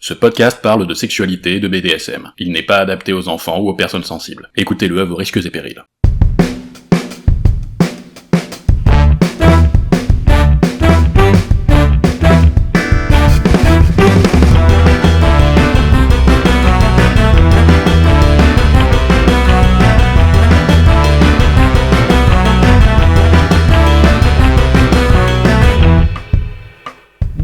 Ce podcast parle de sexualité et de BDSM. Il n'est pas adapté aux enfants ou aux personnes sensibles. Écoutez-le à vos risques et périls.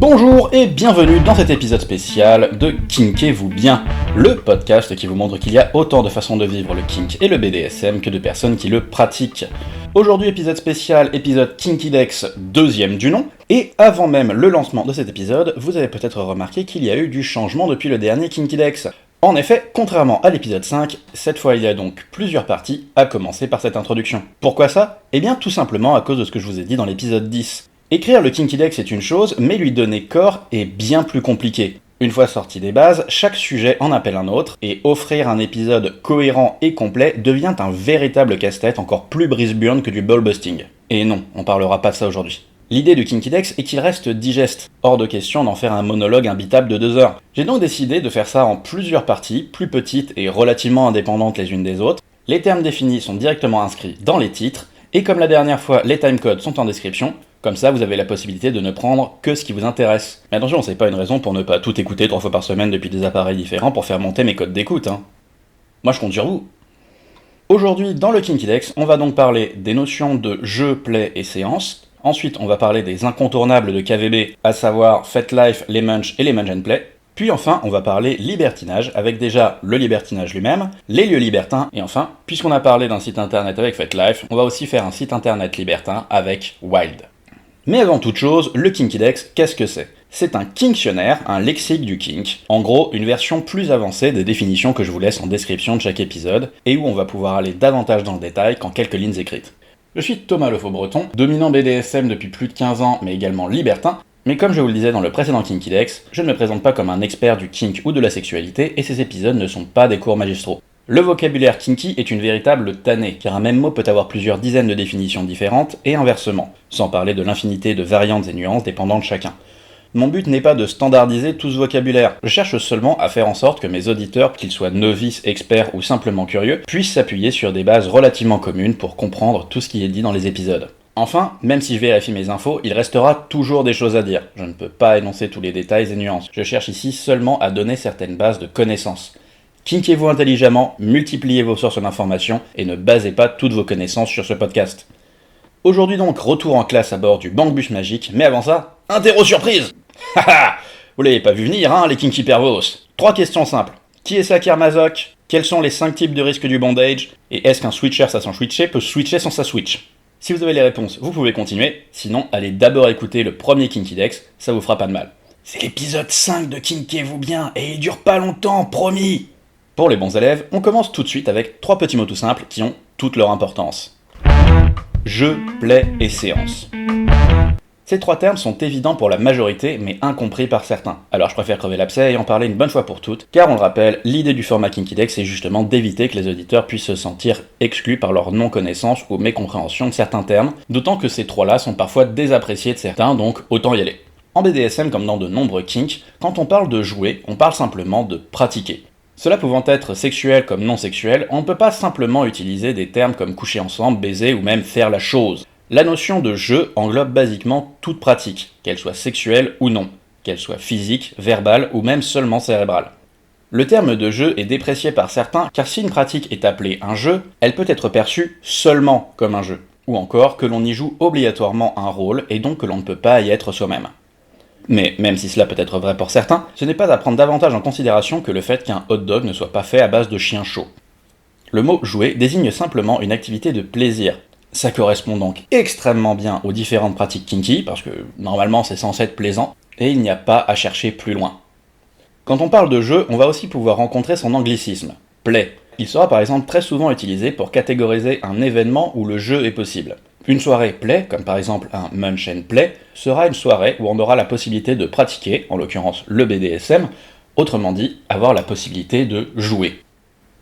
Bonjour et bienvenue dans cet épisode spécial de Kinkez-vous bien, le podcast qui vous montre qu'il y a autant de façons de vivre le kink et le BDSM que de personnes qui le pratiquent. Aujourd'hui épisode spécial, épisode Kinkidex, deuxième du nom, et avant même le lancement de cet épisode, vous avez peut-être remarqué qu'il y a eu du changement depuis le dernier Kinkidex. En effet, contrairement à l'épisode 5, cette fois il y a donc plusieurs parties, à commencer par cette introduction. Pourquoi ça ? Eh bien tout simplement à cause de ce que je vous ai dit dans l'épisode 10. Écrire le Kinkidex est une chose, mais lui donner corps est bien plus compliqué. Une fois sorti des bases, chaque sujet en appelle un autre, et offrir un épisode cohérent et complet devient un véritable casse-tête encore plus brise-burn que du ball-busting. Et non, on parlera pas de ça aujourd'hui. L'idée du Kinkidex est qu'il reste digeste, hors de question d'en faire un monologue imbitable de 2 heures. J'ai donc décidé de faire ça en plusieurs parties, plus petites et relativement indépendantes les unes des autres. Les termes définis sont directement inscrits dans les titres, et comme la dernière fois, les timecodes sont en description. Comme ça, vous avez la possibilité de ne prendre que ce qui vous intéresse. Mais attention, c'est pas une raison pour ne pas tout écouter 3 fois par semaine depuis des appareils différents pour faire monter mes codes d'écoute, hein. Moi, je compte sur vous. Aujourd'hui, dans le Kinkidex, on va donc parler des notions de jeu, play et séance. Ensuite, on va parler des incontournables de KVB, à savoir FetLife, les Munch et les Munch and Play. Puis enfin, on va parler libertinage, avec déjà le libertinage lui-même, les lieux libertins, et enfin, puisqu'on a parlé d'un site internet avec FetLife, on va aussi faire un site internet libertin avec Wild. Mais avant toute chose, le Kinkidex, qu'est-ce que c'est ? C'est un kinktionnaire, un lexique du kink, en gros une version plus avancée des définitions que je vous laisse en description de chaque épisode, et où on va pouvoir aller davantage dans le détail qu'en quelques lignes écrites. Je suis Thomas Le Faux-Breton, dominant BDSM depuis plus de 15 ans, mais également libertin, mais comme je vous le disais dans le précédent Kinkidex, je ne me présente pas comme un expert du kink ou de la sexualité, et ces épisodes ne sont pas des cours magistraux. Le vocabulaire kinky est une véritable tannée, car un même mot peut avoir plusieurs dizaines de définitions différentes, et inversement, sans parler de l'infinité de variantes et nuances dépendant de chacun. Mon but n'est pas de standardiser tout ce vocabulaire, je cherche seulement à faire en sorte que mes auditeurs, qu'ils soient novices, experts ou simplement curieux, puissent s'appuyer sur des bases relativement communes pour comprendre tout ce qui est dit dans les épisodes. Enfin, même si je vérifie mes infos, il restera toujours des choses à dire. Je ne peux pas énoncer tous les détails et nuances, je cherche ici seulement à donner certaines bases de connaissances. Kinkez-vous intelligemment, multipliez vos sources d'informations et ne basez pas toutes vos connaissances sur ce podcast. Aujourd'hui donc, retour en classe à bord du Bang-Bus magique, mais avant ça, interro surprise. Haha. Vous l'avez pas vu venir, hein, les Kinky Pervos. 3 questions simples. Qui est Sakir Mazok ? Quels sont les 5 types de risques du bondage ? Et est-ce qu'un switcher sans switcher peut switcher sans sa switch ? Si vous avez les réponses, vous pouvez continuer, sinon allez d'abord écouter le premier Kinkidex, ça vous fera pas de mal. C'est l'épisode 5 de Kinkez-vous bien, et il dure pas longtemps, promis. Pour les bons élèves, on commence tout de suite avec 3 petits mots tout simples qui ont toute leur importance. Jeu, play et séance. Ces 3 termes sont évidents pour la majorité, mais incompris par certains. Alors je préfère crever l'abcès et en parler une bonne fois pour toutes, car on le rappelle, l'idée du format Kinkidex est justement d'éviter que les auditeurs puissent se sentir exclus par leur non-connaissance ou mécompréhension de certains termes, d'autant que ces 3-là sont parfois désappréciés de certains, donc autant y aller. En BDSM, comme dans de nombreux kinks, quand on parle de jouer, on parle simplement de pratiquer. Cela pouvant être sexuel comme non sexuel, on ne peut pas simplement utiliser des termes comme coucher ensemble, baiser ou même faire la chose. La notion de jeu englobe basiquement toute pratique, qu'elle soit sexuelle ou non, qu'elle soit physique, verbale ou même seulement cérébrale. Le terme de jeu est déprécié par certains car si une pratique est appelée un jeu, elle peut être perçue seulement comme un jeu, ou encore que l'on y joue obligatoirement un rôle et donc que l'on ne peut pas y être soi-même. Mais même si cela peut être vrai pour certains, ce n'est pas à prendre davantage en considération que le fait qu'un hot dog ne soit pas fait à base de chien chaud. Le mot jouer désigne simplement une activité de plaisir. Ça correspond donc extrêmement bien aux différentes pratiques kinky, parce que normalement c'est censé être plaisant, et il n'y a pas à chercher plus loin. Quand on parle de jeu, on va aussi pouvoir rencontrer son anglicisme, play. Il sera par exemple très souvent utilisé pour catégoriser un événement où le jeu est possible. Une soirée play, comme par exemple un Munch and Play, sera une soirée où on aura la possibilité de pratiquer, en l'occurrence le BDSM, autrement dit, avoir la possibilité de jouer.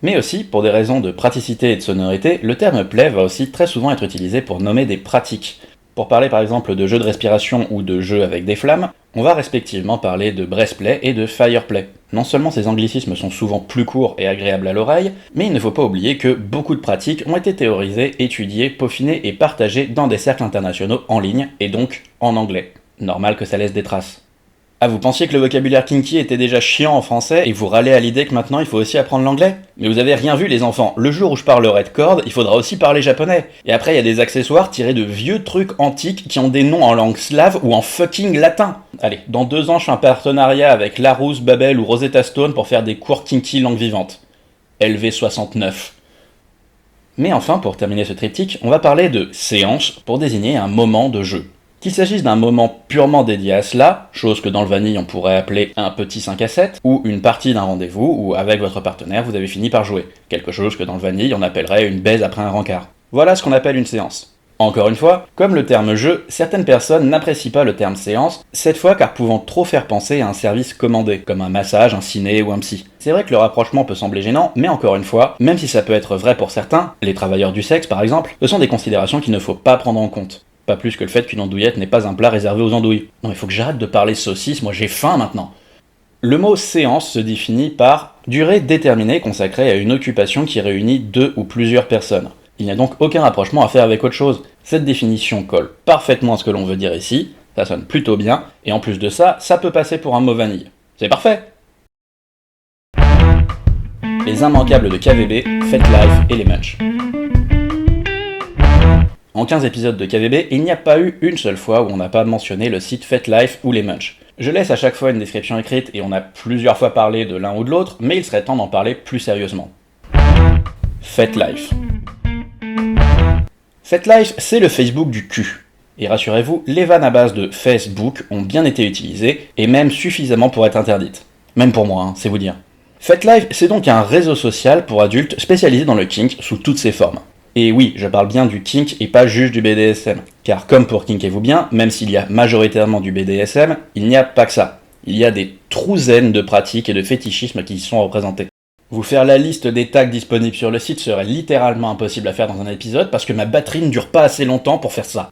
Mais aussi, pour des raisons de praticité et de sonorité, le terme play va aussi très souvent être utilisé pour nommer des pratiques. Pour parler par exemple de jeux de respiration ou de jeux avec des flammes, on va respectivement parler de breastplay et de fireplay. Non seulement ces anglicismes sont souvent plus courts et agréables à l'oreille, mais il ne faut pas oublier que beaucoup de pratiques ont été théorisées, étudiées, peaufinées et partagées dans des cercles internationaux en ligne, et donc en anglais. Normal que ça laisse des traces. Ah, vous pensiez que le vocabulaire kinky était déjà chiant en français et vous râlez à l'idée que maintenant il faut aussi apprendre l'anglais? Mais vous avez rien vu les enfants, le jour où je parlerai de cordes, il faudra aussi parler japonais. Et après il y a des accessoires tirés de vieux trucs antiques qui ont des noms en langue slave ou en fucking latin. Allez, dans 2 ans je fais un partenariat avec Larousse, Babel ou Rosetta Stone pour faire des cours kinky langue vivante. LV69. Mais enfin, pour terminer ce triptyque, on va parler de séance pour désigner un moment de jeu. Qu'il s'agisse d'un moment purement dédié à cela, chose que dans le vanille on pourrait appeler un petit 5 à 7, ou une partie d'un rendez-vous où avec votre partenaire vous avez fini par jouer, quelque chose que dans le vanille on appellerait une baise après un rencard. Voilà ce qu'on appelle une séance. Encore une fois, comme le terme jeu, certaines personnes n'apprécient pas le terme séance, cette fois car pouvant trop faire penser à un service commandé, comme un massage, un ciné ou un psy. C'est vrai que le rapprochement peut sembler gênant, mais encore une fois, même si ça peut être vrai pour certains, les travailleurs du sexe par exemple, ce sont des considérations qu'il ne faut pas prendre en compte. Pas plus que le fait qu'une andouillette n'est pas un plat réservé aux andouilles. Non, il faut que j'arrête de parler saucisse, moi j'ai faim maintenant. Le mot séance se définit par durée déterminée consacrée à une occupation qui réunit 2 ou plusieurs personnes. Il n'y a donc aucun rapprochement à faire avec autre chose. Cette définition colle parfaitement à ce que l'on veut dire ici, ça sonne plutôt bien, et en plus de ça, ça peut passer pour un mot vanille. C'est parfait! Les immanquables de KVB, FetLife et les Munch. En 15 épisodes de KVB, il n'y a pas eu une seule fois où on n'a pas mentionné le site FetLife ou les Munch. Je laisse à chaque fois une description écrite et on a plusieurs fois parlé de l'un ou de l'autre, mais il serait temps d'en parler plus sérieusement. FetLife. FetLife, c'est le Facebook du cul. Et rassurez-vous, les vannes à base de Facebook ont bien été utilisées, et même suffisamment pour être interdites. Même pour moi, c'est vous dire. FetLife, c'est donc un réseau social pour adultes spécialisé dans le kink sous toutes ses formes. Et oui, je parle bien du kink et pas juste du BDSM. Car comme pour Kinkez-vous bien, même s'il y a majoritairement du BDSM, il n'y a pas que ça. Il y a des trousaines de pratiques et de fétichismes qui y sont représentés. Vous faire la liste des tags disponibles sur le site serait littéralement impossible à faire dans un épisode parce que ma batterie ne dure pas assez longtemps pour faire ça.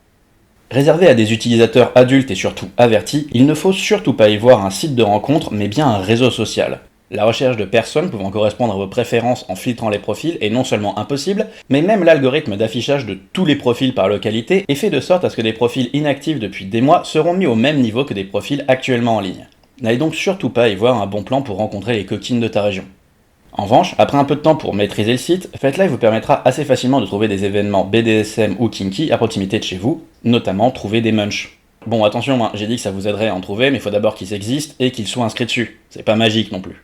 Réservé à des utilisateurs adultes et surtout avertis, il ne faut surtout pas y voir un site de rencontre mais bien un réseau social. La recherche de personnes pouvant correspondre à vos préférences en filtrant les profils est non seulement impossible, mais même l'algorithme d'affichage de tous les profils par localité est fait de sorte à ce que des profils inactifs depuis des mois seront mis au même niveau que des profils actuellement en ligne. N'allez donc surtout pas y voir un bon plan pour rencontrer les coquines de ta région. En revanche, après un peu de temps pour maîtriser le site, FetLife vous permettra assez facilement de trouver des événements BDSM ou kinky à proximité de chez vous, notamment trouver des munch. Bon attention, j'ai dit que ça vous aiderait à en trouver, mais il faut d'abord qu'ils existent et qu'ils soient inscrits dessus. C'est pas magique non plus.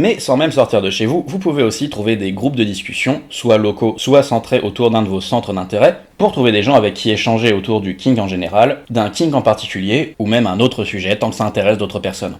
Mais sans même sortir de chez vous, vous pouvez aussi trouver des groupes de discussion, soit locaux, soit centrés autour d'un de vos centres d'intérêt, pour trouver des gens avec qui échanger autour du kink en général, d'un kink en particulier, ou même un autre sujet tant que ça intéresse d'autres personnes.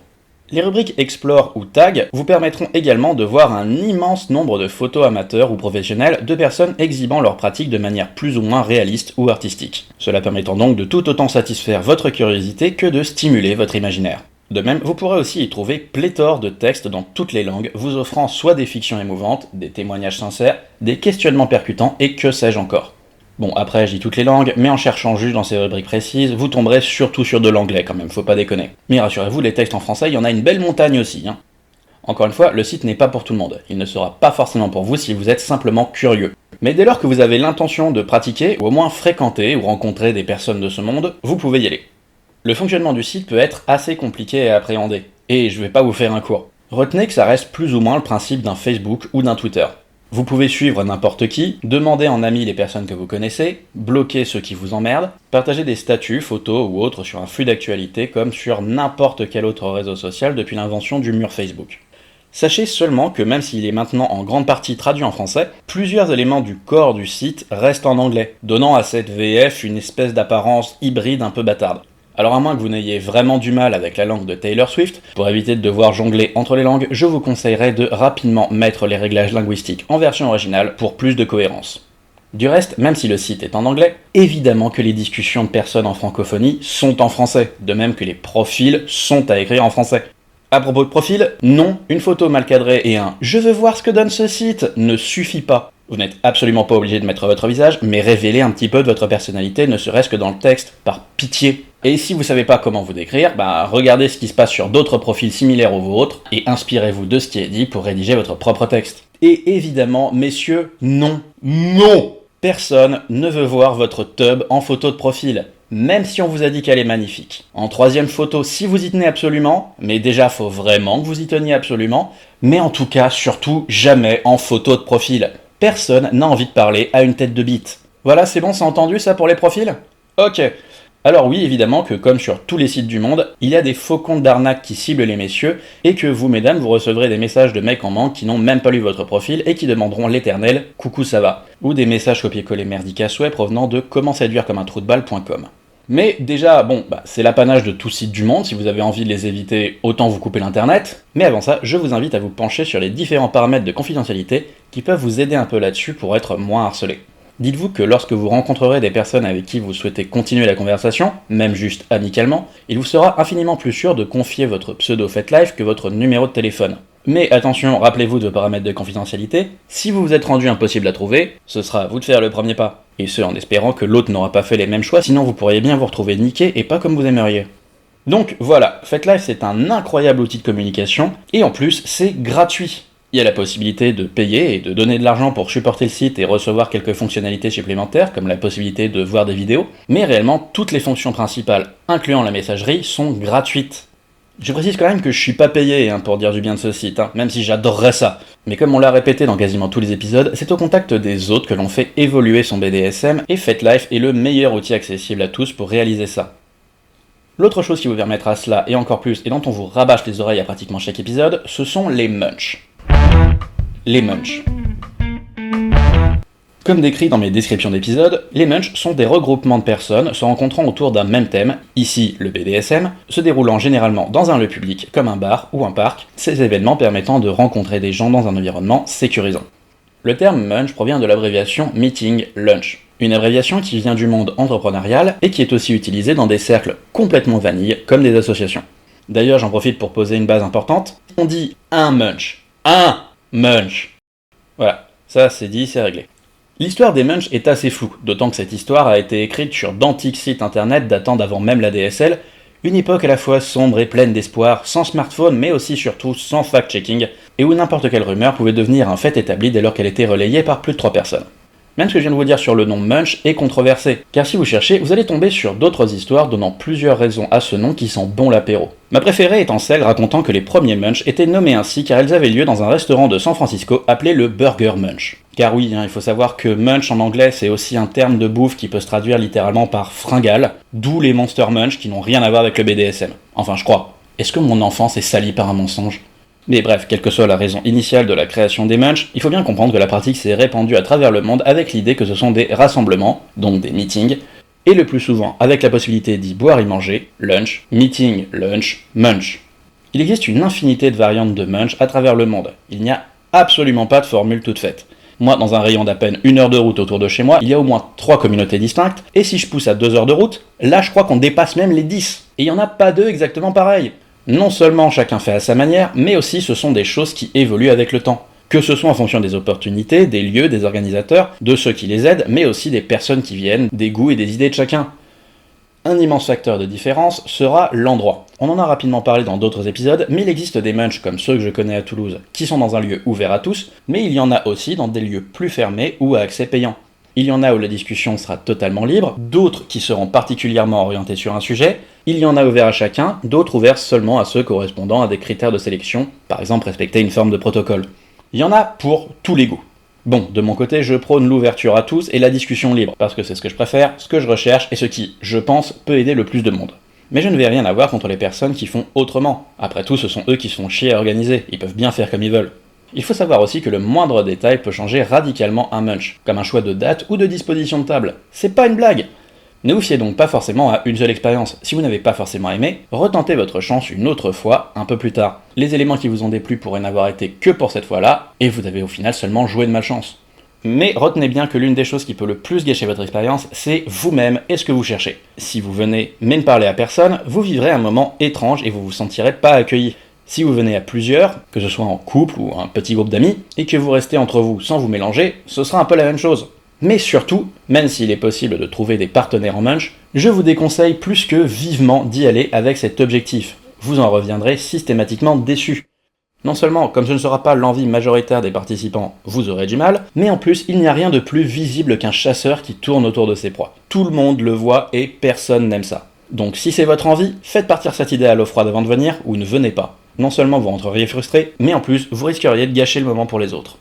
Les rubriques Explore ou Tag vous permettront également de voir un immense nombre de photos amateurs ou professionnelles de personnes exhibant leurs pratiques de manière plus ou moins réaliste ou artistique. Cela permettant donc de tout autant satisfaire votre curiosité que de stimuler votre imaginaire. De même, vous pourrez aussi y trouver pléthore de textes dans toutes les langues, vous offrant soit des fictions émouvantes, des témoignages sincères, des questionnements percutants et que sais-je encore. Bon, après je dis toutes les langues, mais en cherchant juste dans ces rubriques précises, vous tomberez surtout sur de l'anglais quand même, faut pas déconner. Mais rassurez-vous, les textes en français, il y en a une belle montagne aussi, hein. Encore une fois, le site n'est pas pour tout le monde, il ne sera pas forcément pour vous si vous êtes simplement curieux. Mais dès lors que vous avez l'intention de pratiquer, ou au moins fréquenter ou rencontrer des personnes de ce monde, vous pouvez y aller. Le fonctionnement du site peut être assez compliqué à appréhender, et je vais pas vous faire un cours. Retenez que ça reste plus ou moins le principe d'un Facebook ou d'un Twitter. Vous pouvez suivre n'importe qui, demander en ami les personnes que vous connaissez, bloquer ceux qui vous emmerdent, partager des statuts, photos ou autres sur un flux d'actualité comme sur n'importe quel autre réseau social depuis l'invention du mur Facebook. Sachez seulement que même s'il est maintenant en grande partie traduit en français, plusieurs éléments du corps du site restent en anglais, donnant à cette VF une espèce d'apparence hybride un peu bâtarde. Alors à moins que vous n'ayez vraiment du mal avec la langue de Taylor Swift, pour éviter de devoir jongler entre les langues, je vous conseillerais de rapidement mettre les réglages linguistiques en version originale pour plus de cohérence. Du reste, même si le site est en anglais, évidemment que les discussions de personnes en francophonie sont en français, de même que les profils sont à écrire en français. À propos de profil, non, une photo mal cadrée et un « je veux voir ce que donne ce site » ne suffit pas. Vous n'êtes absolument pas obligé de mettre votre visage, mais révélez un petit peu de votre personnalité, ne serait-ce que dans le texte, par pitié. Et si vous savez pas comment vous décrire, regardez ce qui se passe sur d'autres profils similaires aux vôtres, et inspirez-vous de ce qui est dit pour rédiger votre propre texte. Et évidemment, messieurs, non. Non! Personne ne veut voir votre tub en photo de profil, même si on vous a dit qu'elle est magnifique. En troisième photo, si vous y tenez absolument, mais déjà faut vraiment que vous y teniez absolument, mais en tout cas, surtout, jamais en photo de profil. Personne n'a envie de parler à une tête de bite. Voilà, c'est bon, c'est entendu ça pour les profils? Ok. Alors oui, évidemment que comme sur tous les sites du monde, il y a des faux comptes d'arnaque qui ciblent les messieurs, et que vous, mesdames, vous recevrez des messages de mecs en manque qui n'ont même pas lu votre profil et qui demanderont l'éternel « Coucou, ça va ?» ou des messages copier-coller merdiques à souhait provenant de commentséduirecommeuntroudeballe.com. Mais déjà, c'est l'apanage de tout site du monde, si vous avez envie de les éviter, autant vous couper l'internet. Mais avant ça, je vous invite à vous pencher sur les différents paramètres de confidentialité qui peuvent vous aider un peu là-dessus pour être moins harcelé. Dites-vous que lorsque vous rencontrerez des personnes avec qui vous souhaitez continuer la conversation, même juste amicalement, il vous sera infiniment plus sûr de confier votre pseudo FetLife que votre numéro de téléphone. Mais attention, rappelez-vous de vos paramètres de confidentialité, si vous vous êtes rendu impossible à trouver, ce sera à vous de faire le premier pas. Et ce en espérant que l'autre n'aura pas fait les mêmes choix, sinon vous pourriez bien vous retrouver niqué et pas comme vous aimeriez. Donc voilà, FetLife c'est un incroyable outil de communication, et en plus c'est gratuit. Il y a la possibilité de payer et de donner de l'argent pour supporter le site et recevoir quelques fonctionnalités supplémentaires, comme la possibilité de voir des vidéos, mais réellement toutes les fonctions principales, incluant la messagerie, sont gratuites. Je précise quand même que je suis pas payé pour dire du bien de ce site, même si j'adorerais ça. Mais comme on l'a répété dans quasiment tous les épisodes, c'est au contact des autres que l'on fait évoluer son BDSM, et FetLife est le meilleur outil accessible à tous pour réaliser ça. L'autre chose qui vous permettra cela, et encore plus, et dont on vous rabâche les oreilles à pratiquement chaque épisode, ce sont les munchs. Les munchs. Comme décrit dans mes descriptions d'épisodes, les munchs sont des regroupements de personnes se rencontrant autour d'un même thème, ici le BDSM, se déroulant généralement dans un lieu public comme un bar ou un parc, ces événements permettant de rencontrer des gens dans un environnement sécurisant. Le terme munch provient de l'abréviation Meeting Lunch, une abréviation qui vient du monde entrepreneurial et qui est aussi utilisée dans des cercles complètement vanille comme des associations. D'ailleurs, j'en profite pour poser une base importante, on dit un munch. Un munch. Voilà, ça c'est dit, c'est réglé. L'histoire des munchs est assez floue, d'autant que cette histoire a été écrite sur d'antiques sites internet datant d'avant même la DSL, une époque à la fois sombre et pleine d'espoir, sans smartphone mais aussi surtout sans fact-checking, et où n'importe quelle rumeur pouvait devenir un fait établi dès lors qu'elle était relayée par plus de 3 personnes. Même ce que je viens de vous dire sur le nom Munch est controversé, car si vous cherchez, vous allez tomber sur d'autres histoires donnant plusieurs raisons à ce nom qui sent bon l'apéro. Ma préférée étant celle racontant que les premiers Munch étaient nommés ainsi car elles avaient lieu dans un restaurant de San Francisco appelé le Burger Munch. Car oui, il faut savoir que Munch en anglais c'est aussi un terme de bouffe qui peut se traduire littéralement par fringale, d'où les Monster Munch qui n'ont rien à voir avec le BDSM. Enfin je crois. Est-ce que mon enfance est salie par un mensonge ? Mais bref, quelle que soit la raison initiale de la création des munchs, il faut bien comprendre que la pratique s'est répandue à travers le monde avec l'idée que ce sont des rassemblements, donc des meetings, et le plus souvent avec la possibilité d'y boire et manger, lunch, meeting, lunch, munch. Il existe une infinité de variantes de munch à travers le monde, il n'y a absolument pas de formule toute faite. Moi, dans un rayon d'à peine 1 heure de route autour de chez moi, il y a au moins 3 communautés distinctes, et si je pousse à 2 heures de route, là je crois qu'on dépasse même les 10. Et il n'y en a pas 2 exactement pareils. Non seulement chacun fait à sa manière, mais aussi ce sont des choses qui évoluent avec le temps. Que ce soit en fonction des opportunités, des lieux, des organisateurs, de ceux qui les aident, mais aussi des personnes qui viennent, des goûts et des idées de chacun. Un immense facteur de différence sera l'endroit. On en a rapidement parlé dans d'autres épisodes, mais il existe des munchs comme ceux que je connais à Toulouse, qui sont dans un lieu ouvert à tous, mais il y en a aussi dans des lieux plus fermés ou à accès payant. Il y en a où la discussion sera totalement libre, d'autres qui seront particulièrement orientés sur un sujet, il y en a ouverts à chacun, d'autres ouverts seulement à ceux correspondant à des critères de sélection, par exemple respecter une forme de protocole. Il y en a pour tous les goûts. Bon, de mon côté, je prône l'ouverture à tous et la discussion libre, parce que c'est ce que je préfère, ce que je recherche et ce qui, je pense, peut aider le plus de monde. Mais je ne vais rien avoir contre les personnes qui font autrement. Après tout, ce sont eux qui se font chier à organiser, ils peuvent bien faire comme ils veulent. Il faut savoir aussi que le moindre détail peut changer radicalement un munch, comme un choix de date ou de disposition de table. C'est pas une blague! Ne vous fiez donc pas forcément à une seule expérience. Si vous n'avez pas forcément aimé, retentez votre chance une autre fois, un peu plus tard. Les éléments qui vous ont déplu pourraient n'avoir été que pour cette fois-là, et vous avez au final seulement joué de malchance. Mais retenez bien que l'une des choses qui peut le plus gâcher votre expérience, c'est vous-même et ce que vous cherchez. Si vous venez mais ne parlez à personne, vous vivrez un moment étrange et vous vous sentirez pas accueilli. Si vous venez à plusieurs, que ce soit en couple ou un petit groupe d'amis, et que vous restez entre vous sans vous mélanger, ce sera un peu la même chose. Mais surtout, même s'il est possible de trouver des partenaires en munch, Je vous déconseille plus que vivement d'y aller avec cet objectif. Vous en reviendrez systématiquement déçu. Non seulement, comme ce ne sera pas l'envie majoritaire des participants, vous aurez du mal, mais en plus, il n'y a rien de plus visible qu'un chasseur qui tourne autour de ses proies. Tout le monde le voit et personne n'aime ça. Donc si c'est votre envie, faites partir cette idée à l'eau froide avant de venir, ou ne venez pas. Non seulement vous rentreriez frustré, mais en plus, vous risqueriez de gâcher le moment pour les autres.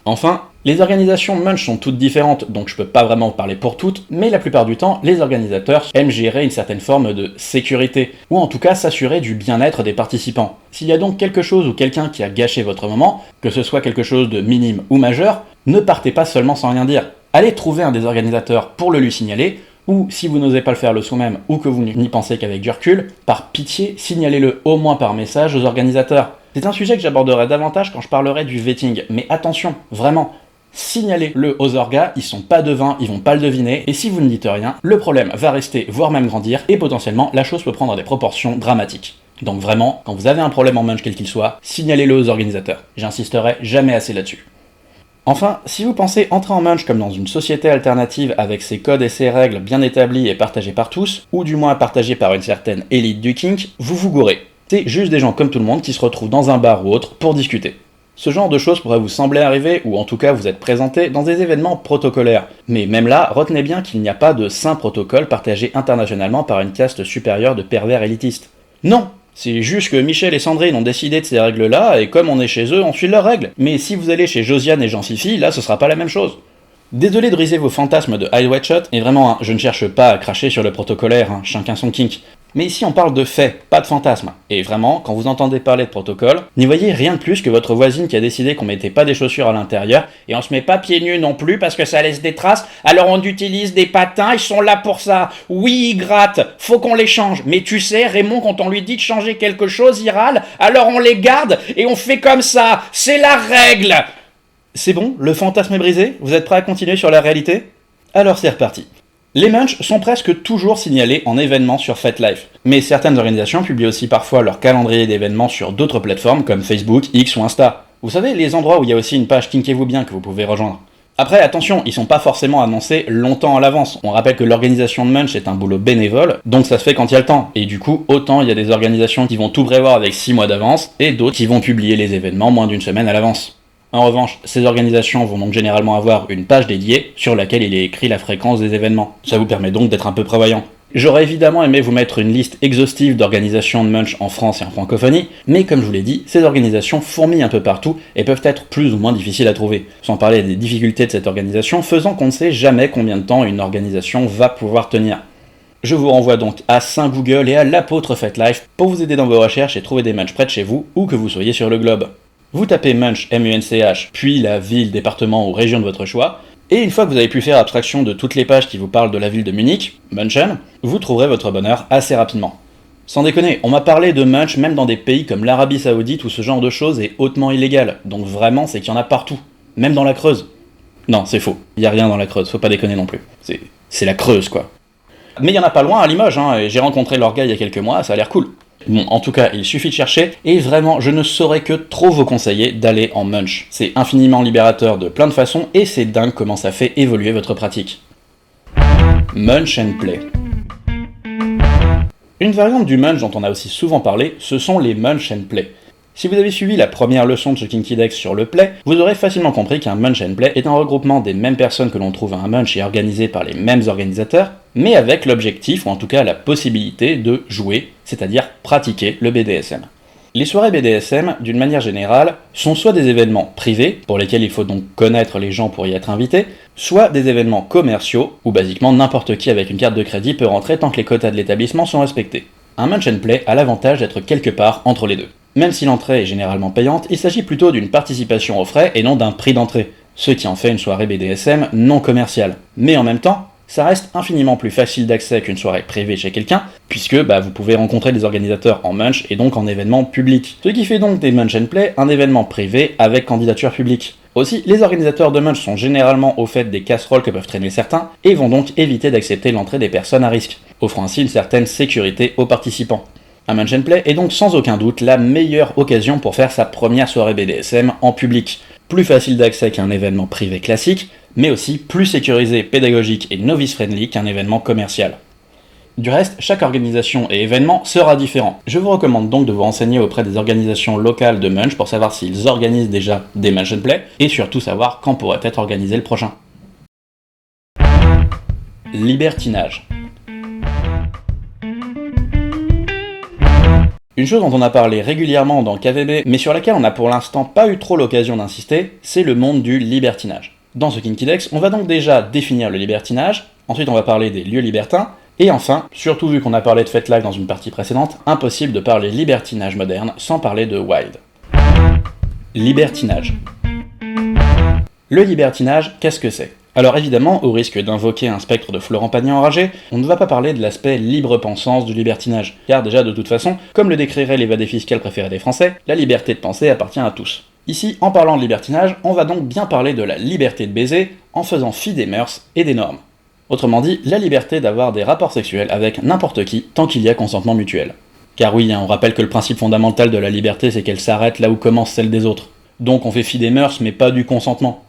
Enfin, les organisations Munch sont toutes différentes, donc je peux pas vraiment parler pour toutes, mais la plupart du temps, les organisateurs aiment gérer une certaine forme de sécurité, ou en tout cas s'assurer du bien-être des participants. S'il y a donc quelque chose ou quelqu'un qui a gâché votre moment, que ce soit quelque chose de minime ou majeur, ne partez pas seulement sans rien dire. Allez trouver un des organisateurs pour le lui signaler, ou si vous n'osez pas le faire le soir même, ou que vous n'y pensez qu'avec du recul, par pitié, signalez-le au moins par message aux organisateurs. C'est un sujet que j'aborderai davantage quand je parlerai du vetting, mais attention, vraiment, signalez-le aux orgas, ils sont pas devins, ils vont pas le deviner, et si vous ne dites rien, le problème va rester, voire même grandir, et potentiellement, la chose peut prendre des proportions dramatiques. Donc vraiment, quand vous avez un problème en Munch quel qu'il soit, signalez-le aux organisateurs. J'insisterai jamais assez là-dessus. Enfin, si vous pensez entrer en Munch comme dans une société alternative avec ses codes et ses règles bien établis et partagés par tous, ou du moins partagés par une certaine élite du kink, vous vous gourrez. C'est juste des gens comme tout le monde qui se retrouvent dans un bar ou autre pour discuter. Ce genre de choses pourrait vous sembler arriver, ou en tout cas vous être présenté dans des événements protocolaires. Mais même là, retenez bien qu'il n'y a pas de saint protocole partagé internationalement par une caste supérieure de pervers élitistes. Non! C'est juste que Michel et Sandrine ont décidé de ces règles-là, et comme on est chez eux, on suit leurs règles. Mais si vous allez chez Josiane et Jean-Fifi, là ce sera pas la même chose. Désolé de briser vos fantasmes de high white shot, et vraiment, je ne cherche pas à cracher sur le protocolaire, chacun son kink. Mais ici on parle de faits, pas de fantasmes. Et vraiment, quand vous entendez parler de protocole, n'y voyez rien de plus que votre voisine qui a décidé qu'on mettait pas des chaussures à l'intérieur, et on se met pas pieds nus non plus parce que ça laisse des traces, alors on utilise des patins, ils sont là pour ça. Oui, ils grattent, faut qu'on les change. Mais tu sais, Raymond, quand on lui dit de changer quelque chose, il râle, alors on les garde et on fait comme ça. C'est la règle! C'est bon, le fantasme est brisé? Vous êtes prêts à continuer sur la réalité? Alors c'est reparti. Les Munch sont presque toujours signalés en événements sur FetLife, mais certaines organisations publient aussi parfois leur calendrier d'événements sur d'autres plateformes comme Facebook, X ou Insta. Vous savez, les endroits où il y a aussi une page Kinkez-vous bien que vous pouvez rejoindre. Après, attention, ils sont pas forcément annoncés longtemps à l'avance. On rappelle que l'organisation de Munch est un boulot bénévole, donc ça se fait quand il y a le temps. Et du coup, autant il y a des organisations qui vont tout prévoir avec 6 mois d'avance, et d'autres qui vont publier les événements moins d'une semaine à l'avance. En revanche, ces organisations vont donc généralement avoir une page dédiée sur laquelle il est écrit la fréquence des événements. Ça vous permet donc d'être un peu prévoyant. J'aurais évidemment aimé vous mettre une liste exhaustive d'organisations de Munch en France et en francophonie, mais comme je vous l'ai dit, ces organisations fourmillent un peu partout et peuvent être plus ou moins difficiles à trouver, sans parler des difficultés de cette organisation faisant qu'on ne sait jamais combien de temps une organisation va pouvoir tenir. Je vous renvoie donc à Saint Google et à l'apôtre FetLife pour vous aider dans vos recherches et trouver des Munch près de chez vous, où que vous soyez sur le globe. Vous tapez Munch, M-U-N-C-H, puis la ville, département ou région de votre choix, et une fois que vous avez pu faire abstraction de toutes les pages qui vous parlent de la ville de Munich, München, vous trouverez votre bonheur assez rapidement. Sans déconner, on m'a parlé de Munch même dans des pays comme l'Arabie Saoudite où ce genre de choses est hautement illégal, donc vraiment c'est qu'il y en a partout, même dans la Creuse. Non, c'est faux, il y a rien dans la Creuse, faut pas déconner non plus, c'est la Creuse quoi. Mais il y en a pas loin à Limoges, et j'ai rencontré leur gars il y a quelques mois, ça a l'air cool. Bon, en tout cas, il suffit de chercher, et vraiment, je ne saurais que trop vous conseiller d'aller en Munch. C'est infiniment libérateur de plein de façons, et c'est dingue comment ça fait évoluer votre pratique. Munch and Play. Une variante du Munch dont on a aussi souvent parlé, ce sont les Munch and Play. Si vous avez suivi la première leçon de ce Kinkidex sur le Play, vous aurez facilement compris qu'un Munch and Play est un regroupement des mêmes personnes que l'on trouve à un Munch et organisé par les mêmes organisateurs, mais avec l'objectif, ou en tout cas la possibilité, de jouer, c'est-à-dire pratiquer le BDSM. Les soirées BDSM, d'une manière générale, sont soit des événements privés, pour lesquels il faut donc connaître les gens pour y être invité, soit des événements commerciaux, où basiquement n'importe qui avec une carte de crédit peut rentrer tant que les quotas de l'établissement sont respectés. Un Munch and Play a l'avantage d'être quelque part entre les deux. Même si l'entrée est généralement payante, il s'agit plutôt d'une participation aux frais et non d'un prix d'entrée, ce qui en fait une soirée BDSM non commerciale. Mais en même temps, ça reste infiniment plus facile d'accès qu'une soirée privée chez quelqu'un, puisque vous pouvez rencontrer des organisateurs en Munch et donc en événement public. Ce qui fait donc des Munch and Play un événement privé avec candidature publique. Aussi, les organisateurs de Munch sont généralement au fait des casseroles que peuvent traîner certains, et vont donc éviter d'accepter l'entrée des personnes à risque, offrant ainsi une certaine sécurité aux participants. Un Munch and Play est donc sans aucun doute la meilleure occasion pour faire sa première soirée BDSM en public. Plus facile d'accès qu'un événement privé classique, mais aussi plus sécurisé, pédagogique et novice-friendly qu'un événement commercial. Du reste, chaque organisation et événement sera différent. Je vous recommande donc de vous renseigner auprès des organisations locales de Munch pour savoir s'ils organisent déjà des Munch & Play, et surtout savoir quand pourrait être organisé le prochain. Libertinage. Une chose dont on a parlé régulièrement dans KVB, mais sur laquelle on n'a pour l'instant pas eu trop l'occasion d'insister, c'est le monde du libertinage. Dans ce Kinkidex, on va donc déjà définir le libertinage, ensuite on va parler des lieux libertins, et enfin, surtout vu qu'on a parlé de Fête Live dans une partie précédente, impossible de parler libertinage moderne sans parler de Wild. Libertinage. Le libertinage, qu'est-ce que c'est ? Alors évidemment, au risque d'invoquer un spectre de Florent Pagny enragé, on ne va pas parler de l'aspect libre-pensance du libertinage, car déjà de toute façon, comme le décrirait l'évadé fiscal préféré des Français, la liberté de penser appartient à tous. Ici, en parlant de libertinage, on va donc bien parler de la liberté de baiser, en faisant fi des mœurs et des normes. Autrement dit, la liberté d'avoir des rapports sexuels avec n'importe qui, tant qu'il y a consentement mutuel. Car oui, on rappelle que le principe fondamental de la liberté, c'est qu'elle s'arrête là où commence celle des autres. Donc on fait fi des mœurs, mais pas du consentement.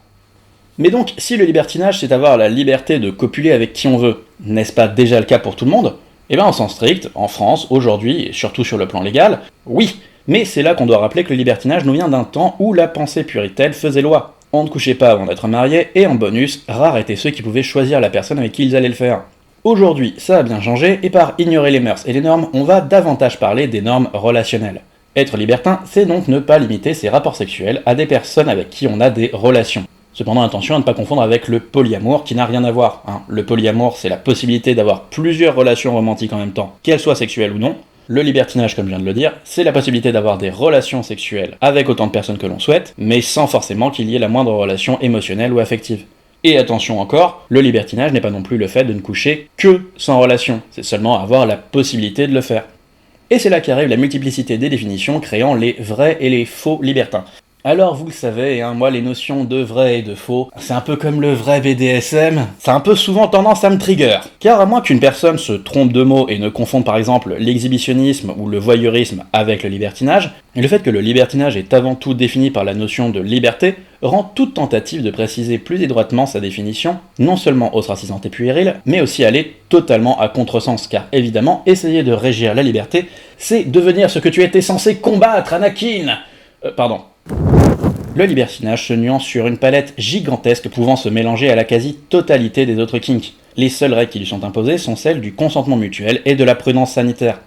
Mais donc, si le libertinage, c'est avoir la liberté de copuler avec qui on veut, n'est-ce pas déjà le cas pour tout le monde ? Eh bien, en sens strict, en France, aujourd'hui, et surtout sur le plan légal, oui. Mais c'est là qu'on doit rappeler que le libertinage nous vient d'un temps où la pensée puritaine faisait loi. On ne couchait pas avant d'être marié, et en bonus, rares étaient ceux qui pouvaient choisir la personne avec qui ils allaient le faire. Aujourd'hui, ça a bien changé, et par ignorer les mœurs et les normes, on va davantage parler des normes relationnelles. Être libertin, c'est donc ne pas limiter ses rapports sexuels à des personnes avec qui on a des relations. Cependant, attention à ne pas confondre avec le polyamour, qui n'a rien à voir. Le polyamour, c'est la possibilité d'avoir plusieurs relations romantiques en même temps, qu'elles soient sexuelles ou non. Le libertinage, comme je viens de le dire, c'est la possibilité d'avoir des relations sexuelles avec autant de personnes que l'on souhaite, mais sans forcément qu'il y ait la moindre relation émotionnelle ou affective. Et attention encore, le libertinage n'est pas non plus le fait de ne coucher que sans relation, c'est seulement avoir la possibilité de le faire. Et c'est là qu'arrive la multiplicité des définitions créant les vrais et les faux libertins. Alors vous le savez, moi les notions de vrai et de faux, c'est un peu comme le vrai BDSM, ça a un peu souvent tendance à me trigger. Car à moins qu'une personne se trompe de mots et ne confonde par exemple l'exhibitionnisme ou le voyeurisme avec le libertinage, et le fait que le libertinage est avant tout défini par la notion de liberté, rend toute tentative de préciser plus étroitement sa définition, non seulement ostracisante et puérile, mais aussi aller totalement à contresens, car évidemment, essayer de régir la liberté, c'est devenir ce que tu étais censé combattre, Anakin. Le libertinage se nuance sur une palette gigantesque pouvant se mélanger à la quasi-totalité des autres kinks. Les seules règles qui lui sont imposées sont celles du consentement mutuel et de la prudence sanitaire.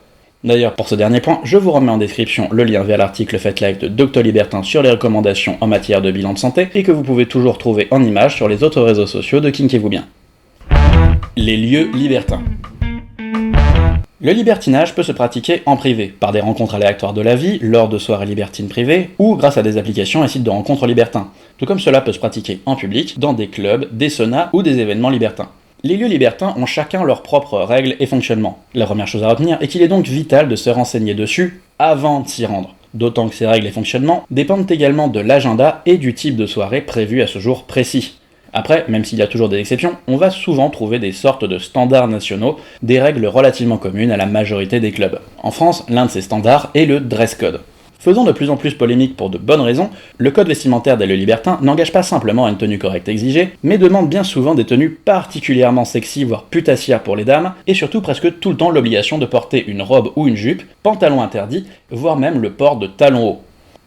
D'ailleurs, pour ce dernier point, je vous remets en description le lien vers l'article Fête Live de Dr Libertin sur les recommandations en matière de bilan de santé, et que vous pouvez toujours trouver en images sur les autres réseaux sociaux de Kinkez-vous bien. Les lieux libertins. Le libertinage peut se pratiquer en privé, par des rencontres aléatoires de la vie, lors de soirées libertines privées, ou grâce à des applications et sites de rencontres libertins, tout comme cela peut se pratiquer en public, dans des clubs, des saunas ou des événements libertins. Les lieux libertins ont chacun leurs propres règles et fonctionnements. La première chose à retenir est qu'il est donc vital de se renseigner dessus avant de s'y rendre, d'autant que ces règles et fonctionnements dépendent également de l'agenda et du type de soirée prévu à ce jour précis. Après, même s'il y a toujours des exceptions, on va souvent trouver des sortes de standards nationaux, des règles relativement communes à la majorité des clubs. En France, l'un de ces standards est le dress code. Faisant de plus en plus polémique pour de bonnes raisons, le code vestimentaire des lieux libertins n'engage pas simplement à une tenue correcte exigée, mais demande bien souvent des tenues particulièrement sexy, voire putassières pour les dames, et surtout presque tout le temps l'obligation de porter une robe ou une jupe, pantalon interdit, voire même le port de talons hauts.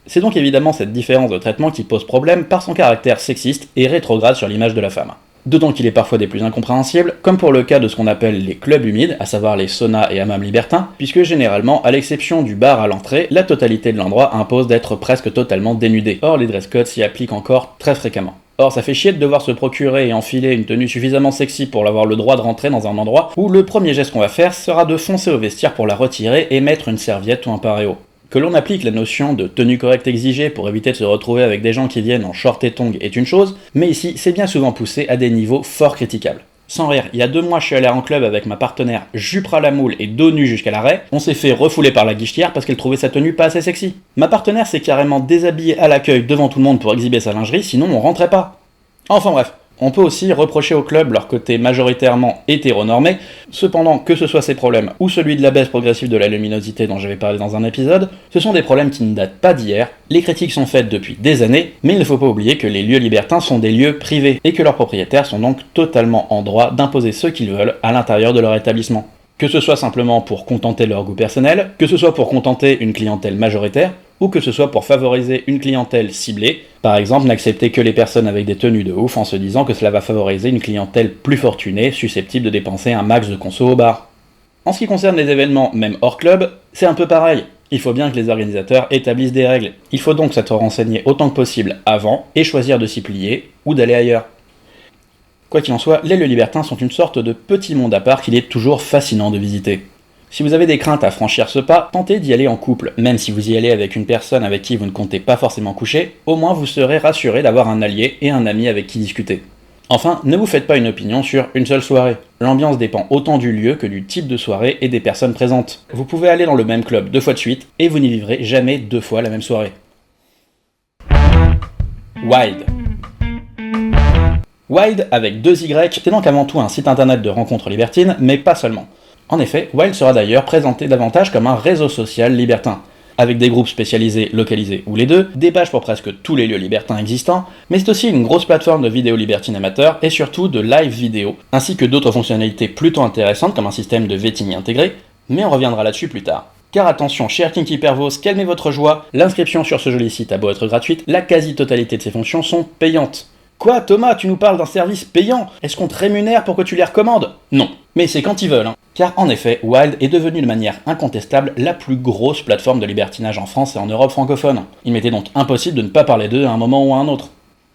C'est donc évidemment cette différence de traitement qui pose problème par son caractère sexiste et rétrograde sur l'image de la femme. D'autant qu'il est parfois des plus incompréhensibles, comme pour le cas de ce qu'on appelle les clubs humides, à savoir les saunas et hammams libertins, puisque généralement, à l'exception du bar à l'entrée, la totalité de l'endroit impose d'être presque totalement dénudé. Or, les dress codes s'y appliquent encore très fréquemment. Or, ça fait chier de devoir se procurer et enfiler une tenue suffisamment sexy pour avoir le droit de rentrer dans un endroit où le premier geste qu'on va faire sera de foncer au vestiaire pour la retirer et mettre une serviette ou un paréo. Que l'on applique la notion de tenue correcte exigée pour éviter de se retrouver avec des gens qui viennent en short et tongs est une chose, mais ici c'est bien souvent poussé à des niveaux fort critiquables. Sans rire, il y a 2 mois je suis allé en club avec ma partenaire jupe ras la moule et dos nu jusqu'à l'arrêt, on s'est fait refouler par la guichetière parce qu'elle trouvait sa tenue pas assez sexy. Ma partenaire s'est carrément déshabillée à l'accueil devant tout le monde pour exhiber sa lingerie, sinon on rentrait pas. Enfin bref. On peut aussi reprocher au club leur côté majoritairement hétéronormé, cependant que ce soit ces problèmes ou celui de la baisse progressive de la luminosité dont je vais parler dans un épisode, ce sont des problèmes qui ne datent pas d'hier, les critiques sont faites depuis des années, mais il ne faut pas oublier que les lieux libertins sont des lieux privés et que leurs propriétaires sont donc totalement en droit d'imposer ce qu'ils veulent à l'intérieur de leur établissement. Que ce soit simplement pour contenter leur goût personnel, que ce soit pour contenter une clientèle majoritaire, ou que ce soit pour favoriser une clientèle ciblée, par exemple n'accepter que les personnes avec des tenues de ouf en se disant que cela va favoriser une clientèle plus fortunée, susceptible de dépenser un max de conso au bar. En ce qui concerne les événements, même hors club, c'est un peu pareil. Il faut bien que les organisateurs établissent des règles. Il faut donc s'être renseigné autant que possible avant et choisir de s'y plier ou d'aller ailleurs. Quoi qu'il en soit, les lieux libertins sont une sorte de petit monde à part qu'il est toujours fascinant de visiter. Si vous avez des craintes à franchir ce pas, tentez d'y aller en couple. Même si vous y allez avec une personne avec qui vous ne comptez pas forcément coucher, au moins vous serez rassuré d'avoir un allié et un ami avec qui discuter. Enfin, ne vous faites pas une opinion sur une seule soirée. L'ambiance dépend autant du lieu que du type de soirée et des personnes présentes. Vous pouvez aller dans le même club 2 fois de suite, et vous n'y vivrez jamais 2 fois la même soirée. Wild. Wild, avec 2 Y, c'est donc avant tout un site internet de rencontres libertines, mais pas seulement. En effet, Wild sera d'ailleurs présenté davantage comme un réseau social libertin, avec des groupes spécialisés, localisés ou les deux, des pages pour presque tous les lieux libertins existants, mais c'est aussi une grosse plateforme de vidéos libertines amateurs et surtout de live vidéo, ainsi que d'autres fonctionnalités plutôt intéressantes comme un système de vetting intégré, mais on reviendra là-dessus plus tard. Car attention, cher Kinky Pervos, calmez votre joie, l'inscription sur ce joli site a beau être gratuite, la quasi-totalité de ses fonctions sont payantes. Quoi, Thomas, tu nous parles d'un service payant? Est-ce qu'on te rémunère pour que tu les recommandes? Non, mais c'est quand ils veulent, hein. Car en effet, Wild est devenu de manière incontestable la plus grosse plateforme de libertinage en France et en Europe francophone. Il m'était donc impossible de ne pas parler d'eux à un moment ou à un autre.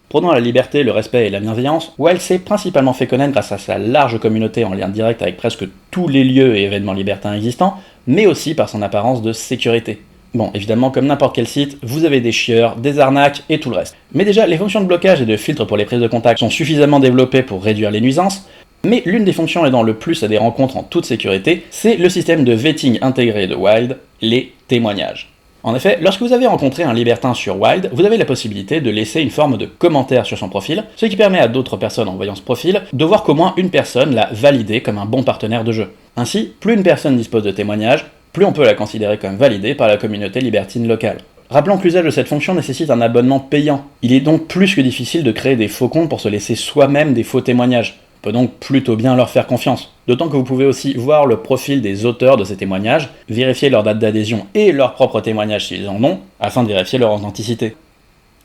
Prônant la liberté, le respect et la bienveillance, Wild s'est principalement fait connaître grâce à sa large communauté en lien direct avec presque tous les lieux et événements libertins existants, mais aussi par son apparence de sécurité. Bon, évidemment, comme n'importe quel site, vous avez des chieurs, des arnaques et tout le reste. Mais déjà, les fonctions de blocage et de filtre pour les prises de contact sont suffisamment développées pour réduire les nuisances, mais l'une des fonctions aidant le plus à des rencontres en toute sécurité, c'est le système de vetting intégré de Wild, les témoignages. En effet, lorsque vous avez rencontré un libertin sur Wild, vous avez la possibilité de laisser une forme de commentaire sur son profil, ce qui permet à d'autres personnes en voyant ce profil de voir qu'au moins une personne l'a validé comme un bon partenaire de jeu. Ainsi, plus une personne dispose de témoignages, plus on peut la considérer comme validée par la communauté libertine locale. Rappelons que l'usage de cette fonction nécessite un abonnement payant. Il est donc plus que difficile de créer des faux comptes pour se laisser soi-même des faux témoignages. On peut donc plutôt bien leur faire confiance. D'autant que vous pouvez aussi voir le profil des auteurs de ces témoignages, vérifier leur date d'adhésion et leurs propres témoignages s'ils en ont, afin de vérifier leur authenticité.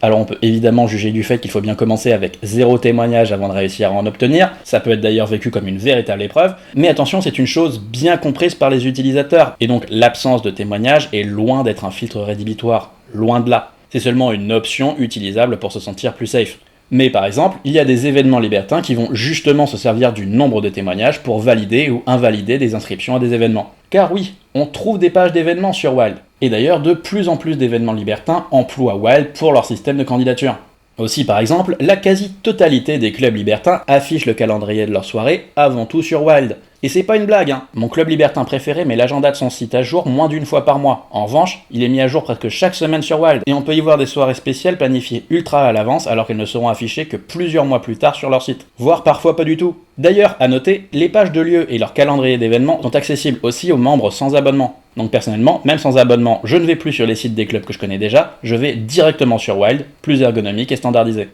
Alors on peut évidemment juger du fait qu'il faut bien commencer avec 0 témoignage avant de réussir à en obtenir, ça peut être d'ailleurs vécu comme une véritable épreuve, mais attention, c'est une chose bien comprise par les utilisateurs, et donc l'absence de témoignage est loin d'être un filtre rédhibitoire, loin de là. C'est seulement une option utilisable pour se sentir plus safe. Mais par exemple, il y a des événements libertins qui vont justement se servir du nombre de témoignages pour valider ou invalider des inscriptions à des événements. Car oui, on trouve des pages d'événements sur Wild. Et d'ailleurs, de plus en plus d'événements libertins emploient Wild pour leur système de candidature. Aussi par exemple, la quasi-totalité des clubs libertins affichent le calendrier de leur soirée avant tout sur Wild. Et c'est pas une blague, hein. Mon club libertin préféré met l'agenda de son site à jour moins d'1 fois par mois. En revanche, il est mis à jour presque chaque semaine sur Wild, et on peut y voir des soirées spéciales planifiées ultra à l'avance alors qu'elles ne seront affichées que plusieurs mois plus tard sur leur site. Voire parfois pas du tout. D'ailleurs, à noter, les pages de lieux et leur calendrier d'événements sont accessibles aussi aux membres sans abonnement. Donc personnellement, même sans abonnement, je ne vais plus sur les sites des clubs que je connais déjà, je vais directement sur Wild, plus ergonomique et standardisé.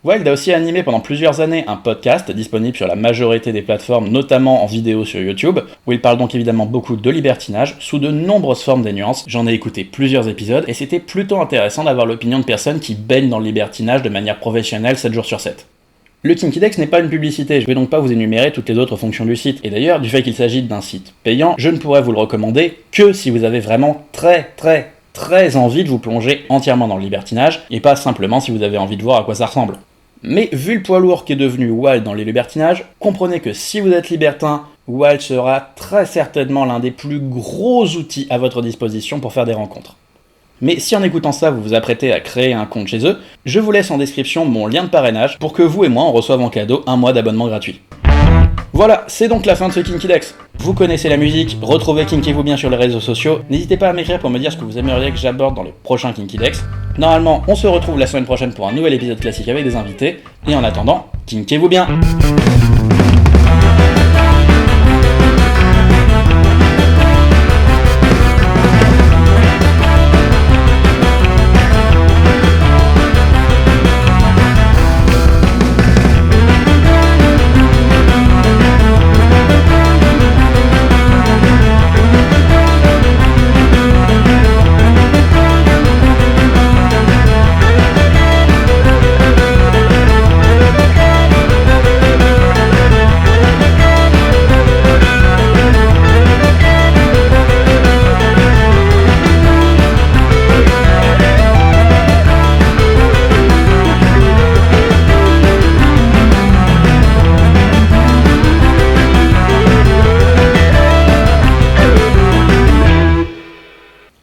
Wild a aussi animé pendant plusieurs années un podcast disponible sur la majorité des plateformes, notamment en vidéo sur YouTube, où il parle donc évidemment beaucoup de libertinage, sous de nombreuses formes des nuances. J'en ai écouté plusieurs épisodes, et c'était plutôt intéressant d'avoir l'opinion de personnes qui baignent dans le libertinage de manière professionnelle 7 jours sur 7. Le Kinkydex n'est pas une publicité, je vais donc pas vous énumérer toutes les autres fonctions du site, et d'ailleurs, du fait qu'il s'agit d'un site payant, je ne pourrais vous le recommander que si vous avez vraiment très envie de vous plonger entièrement dans le libertinage, et pas simplement si vous avez envie de voir à quoi ça ressemble. Mais vu le poids lourd qui est devenu Wild dans les libertinages, comprenez que si vous êtes libertin, Wild sera très certainement l'un des plus gros outils à votre disposition pour faire des rencontres. Mais si en écoutant ça vous vous apprêtez à créer un compte chez eux, je vous laisse en description mon lien de parrainage pour que vous et moi on reçoive en cadeau un mois d'abonnement gratuit. Voilà, c'est donc la fin de ce Kinkydex. Vous connaissez la musique, retrouvez Kinkez-vous bien sur les réseaux sociaux, n'hésitez pas à m'écrire pour me dire ce que vous aimeriez que j'aborde dans les prochains Kinkydex. Normalement, on se retrouve la semaine prochaine pour un nouvel épisode classique avec des invités, et en attendant, Kinkez-vous bien.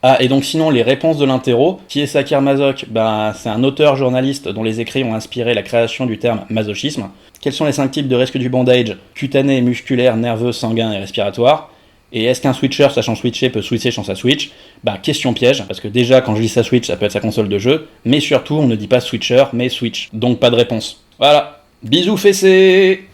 Ah, et donc sinon, les réponses de l'interro, qui est Sakir Mazok? C'est un auteur-journaliste dont les écrits ont inspiré la création du terme masochisme. Quels sont les 5 types de risques du bondage? Cutané, musculaire, nerveux, sanguin et respiratoire. Et est-ce qu'un switcher sachant switcher peut switcher sans sa Switch? Question piège, parce que déjà quand je dis sa Switch, ça peut être sa console de jeu, mais surtout on ne dit pas switcher, mais switch. Donc pas de réponse. Voilà. Bisous fessés!